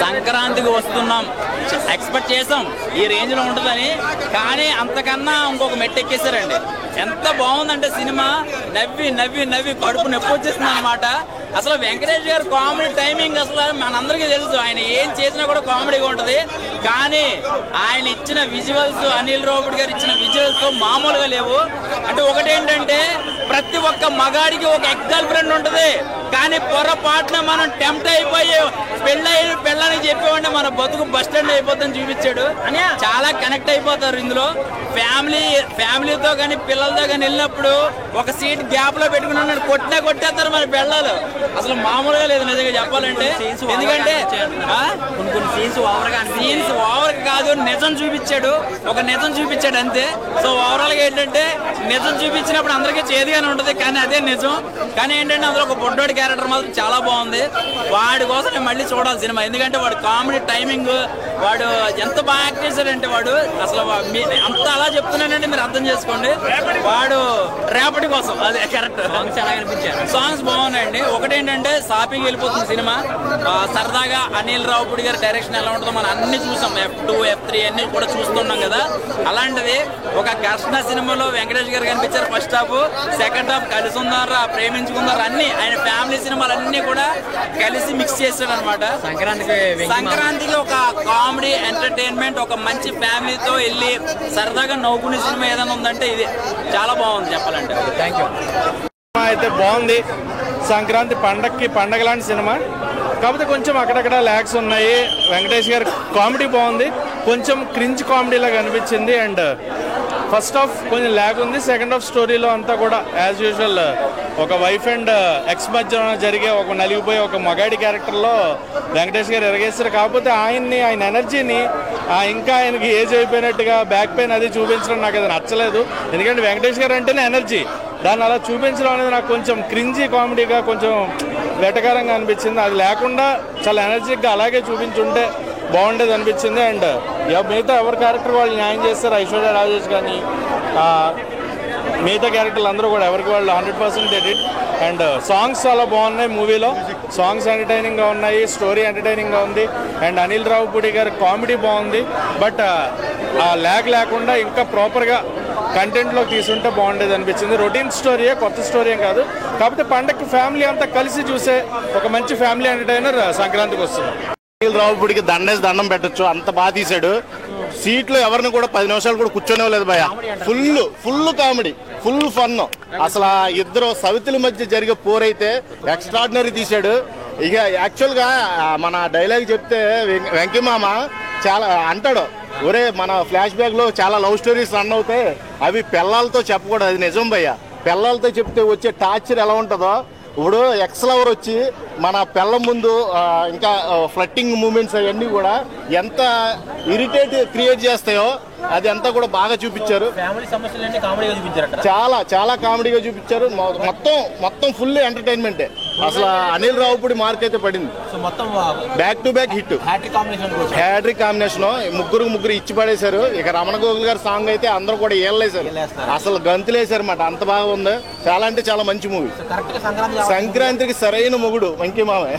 సంక్రాంతికి వస్తున్నాం, ఎక్స్పెక్ట్ చేసాం ఈ రేంజ్లో ఉంటుందని, కానీ అంతకన్నా ఇంకొక మెట్టు ఎక్కేశారండి. ఎంత బాగుందంటే సినిమా, నవ్వి నవ్వి నవ్వి కడుపు నొప్పి వచ్చేస్తుంది అనమాట. అసలు వెంకటేష్ గారు కామెడీ టైమింగ్ అసలు మనందరికీ తెలుసు, ఆయన ఏం చేసినా కూడా కామెడీగా ఉంటుంది. కానీ ఆయన ఇచ్చిన విజువల్స్, అనిల్ రావుపూడి గారు ఇచ్చిన విజువల్స్ మామూలుగా లేవు. అంటే ఒకటేంటంటే ప్రతి ఒక్క మగాడికి ఒక ఎక్స్ గర్ల్ ఫ్రెండ్ ఉంటుంది, కానీ పొరపాటున మనం టెంప్ట్ అయిపోయి పెళ్ళని చెప్పేవాడిని మన బతుకు బస్ స్టాండ్ అయిపోతుందని చూపించాడు. చాలా కనెక్ట్ అయిపోతారు ఇందులో. ఫ్యామిలీతో కానీ పిల్లలతో కానీ వెళ్ళినప్పుడు ఒక సీట్ గ్యాప్ లో పెట్టుకుని కొట్టేస్తారు మన పిల్లలు. అసలు మామూలుగా లేదు నిజంగా చెప్పాలంటే. ఎందుకంటే కొన్ని సీన్స్ ఓవర్ కాదు, నిజం చూపించాడు, ఒక నిజం చూపించాడు అంతే. సో ఓవరాల్ గా ఏంటంటే నిజం చూపించినప్పుడు అందరికీ చేదుగానే ఉంటుంది, కానీ అదే నిజం. కానీ ఏంటంటే అందులో ఒక బొడ్డోడి క్యారెక్టర్ మాత్రం చాలా బాగుంది. వాడి కోసం నేను మళ్ళీ చూడాలి సినిమా, ఎందుకంటే వాడు కామెడీ టైమింగ్, వాడు ఎంత బాగా యాక్ట్ చేశాడంటే వాడు అసలు అంత అలా చెప్తున్నానంటే మీరు అర్థం చేసుకోండి. వాడు రేపటి కోసం అదే కరెక్ట్. సాంగ్స్ బాగున్నాయండి. ఒకటేంటంటే సాపింగ్ వెళ్ళిపోతుంది సినిమా. సరదాగా అనిల్ రావుపూడి గారి డైరెక్షన్ ఎలా ఉంటుందో మనం అన్ని చూసాం, F2 F3 అన్ని కూడా చూస్తున్నాం కదా. అలాంటిది ఒక ఘర్షణ సినిమాలో వెంకటేష్ గారు కనిపించారు ఫస్ట్ హాఫ్, సెకండ్ హాఫ్ కలిసి ఉన్నారా, ప్రేమించుకున్నారు, అన్ని ఆయన ఫ్యామిలీ సినిమాలు అన్ని కూడా కలిసి మిక్స్ చేశాడు అనమాట. సంక్రాంతికి ఒక కామెడీ ఎంటర్టైన్మెంట్, ఒక మంచి ఫ్యామిలీతో వెళ్ళి సరదాగా నవ్వుకునే సినిమా ఏదైనా ఉందంటే ఇది. చాలా బాగుంది చెప్పాలంటే. Thank you. అయితే బాగుంది. సంక్రాంతి పండగ లాంటి సినిమా, కాకపోతే కొంచెం అక్కడక్కడ ల్యాగ్స్ ఉన్నాయి. వెంకటేష్ గారి కామెడీ బాగుంది, కొంచెం క్రింజ్ కామెడీలాగా అనిపించింది. అండ్ ఫస్ట్ హాఫ్ కొంచెం ల్యాగ్ ఉంది. సెకండ్ హాఫ్ స్టోరీలో అంతా కూడా యాజ్ యూజువల్ ఒక వైఫ్ అండ్ ఎక్స్ మధ్య జరిగే ఒక నలిగిపోయే ఒక మగాడి క్యారెక్టర్లో వెంకటేష్ గారు ఎరగేస్తారు. కాకపోతే ఆయన ఎనర్జీని ఇంకా ఆయనకి ఏజ్ అయిపోయినట్టుగా బ్యాక్ పెయిన్ అది చూపించడం నాకు అది నచ్చలేదు. ఎందుకంటే వెంకటేష్ గారు అంటేనే ఎనర్జీ, దాన్ని అలా చూపించడం అనేది నాకు కొంచెం క్రింజీ కామెడీగా కొంచెం వెటకారంగా అనిపించింది. అది లేకుండా చాలా ఎనర్జీగా అలాగే చూపించుంటే బాగుండేది అనిపించింది. అండ్ మిగతా ఎవరి క్యారెక్టర్ వాళ్ళు న్యాయం చేస్తారు. ఐశ్వర్య రాజేష్ కానీ మిగతా క్యారెక్టర్లు అందరూ కూడా ఎవరికి వాళ్ళు 100% ఎడిట్. అండ్ సాంగ్స్ చాలా బాగున్నాయి. మూవీలో సాంగ్స్ ఎంటర్టైనింగ్గా ఉన్నాయి, స్టోరీ ఎంటర్టైనింగ్గా ఉంది. అండ్ అనిల్ రావుపూడి గారి కామెడీ బాగుంది. బట్ ఆ ల్యాగ్ లేకుండా ఇంకా ప్రాపర్గా కంటెంట్లో తీసుంటే బాగుండేది అనిపించింది. రొటీన్ స్టోరీయే, కొత్త స్టోరీ ఏం కాదు. కాకపోతే పండగకి ఫ్యామిలీ అంతా కలిసి చూసే ఒక మంచి ఫ్యామిలీ ఎంటర్టైనర్ సంక్రాంతికి వస్తుంది. అనిల్ రావుపూడికి దండం పెట్టచ్చు, అంత బాగా తీశాడు. సీట్లో ఎవరిని కూడా 10 నిమిషాలు కూడా కూర్చోనేలేదు భయ. Full comedy, full fun. అసలు ఇద్దరు సవితుల మధ్య జరిగే పోరైతే ఎక్స్ట్రాడినరీ తీశాడు. ఇక యాక్చువల్గా మన డైలాగ్ చెప్తే వెంకీమామ చాలా అంటాడు, ఒరే మన ఫ్లాష్ బ్యాక్ లో చాలా లవ్ స్టోరీస్ రన్ అవుతాయి, అవి పిల్లలతో చెప్పకూడదు, అది నిజం భయ్య. పిల్లలతో చెప్తే వచ్చే టార్చర్ ఎలా ఉంటుందో, ఇప్పుడు ఎక్స్ లవర్ వచ్చి మన పిల్లల ముందు ఇంకా ఫ్లట్టింగ్ మూమెంట్స్ అవన్నీ కూడా ఎంత ఇరిటేట్ క్రియేట్ చేస్తాయో అది అంతా కూడా బాగా చూపించారు. చాలా కామెడీగా చూపించారు. మొత్తం ఫుల్ ఎంటర్టైన్మెంటే. అసలు అనిల్ రావుపూడి మార్క్ అయితే పడింది. Back to back hit, hattrick combination. ముగ్గురు ఇచ్చి పడేశారు. ఇక రమణ గోగుల్ గారి సాంగ్ అయితే అందరూ కూడా ఏళ్ళేశారు, అసలు గంతులేశారు అన్నమాట. అంత బాగా ఉంది. చాలా అంటే చాలా మంచి మూవీ. సంక్రాంతికి సరైన మొగుడు వెంకీ మామయ్య.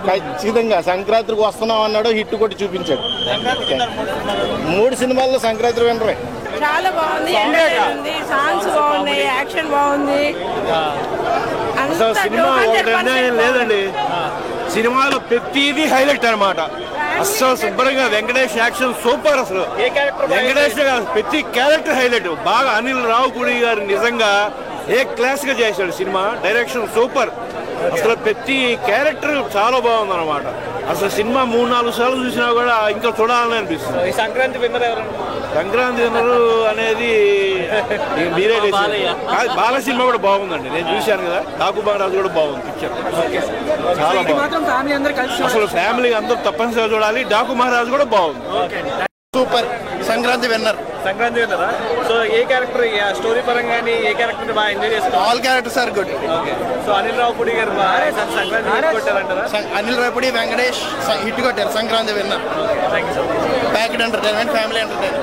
ఖచ్చితంగా సంక్రాంతికి వస్తున్నాం అన్నాడు, హిట్ కొట్టి చూపించాడు. 3 సినిమాల్లో సంక్రాంతి వినరే. చాలా బాగుంది, సాంగ్స్ బాగున్నాయి, యాక్షన్ బాగుంది. అసలు సినిమా ఒకటనే లేదండి, సినిమాలో ప్రతిదీ హైలైట్ అనమాట. అస్సలు శుభ్రంగా వెంకటేష్ యాక్షన్ సూపర్. అసలు వెంకటేష్ ప్రతి క్యారెక్టర్ హైలైట్. బాగా అనిల్ రావుపూడి గారు నిజంగా ఏ క్లాస్ గా చేశాడు. Cinema direction super. అసలు ప్రతి క్యారెక్టర్ చాలా బాగుంది అనమాట. అసలు సినిమా 3-4 సార్లు చూసినా కూడా ఇంకా చూడాలని అనిపిస్తుంది. సంక్రాంతి విన్నరు అనేది మీరే బాల సినిమా కూడా బాగుందండి, నేను చూశాను కదా. డాకు బాలరాజు కూడా బాగుంది పిక్చర్, చాలా బాగుంది. అసలు ఫ్యామిలీ అందరూ తప్పనిసరిగా చూడాలి. డాకు మహారాజు కూడా బాగుంది, సూపర్. సంక్రాంతి విన్నర్. సో ఏ క్యారెక్టర్ స్టోరీ పరంగా ఏ క్యారెక్టర్ బాగా ఎంజాయ్ చేస్తారు? All characters are good. So Anil Ravipudi garu Sankranti కొట్టారంటారా? అనిల్ రావుపూడి, వెంకటేష్ హిట్ కొట్టారు. Sankranti winner. Packed entertainment, family entertainment.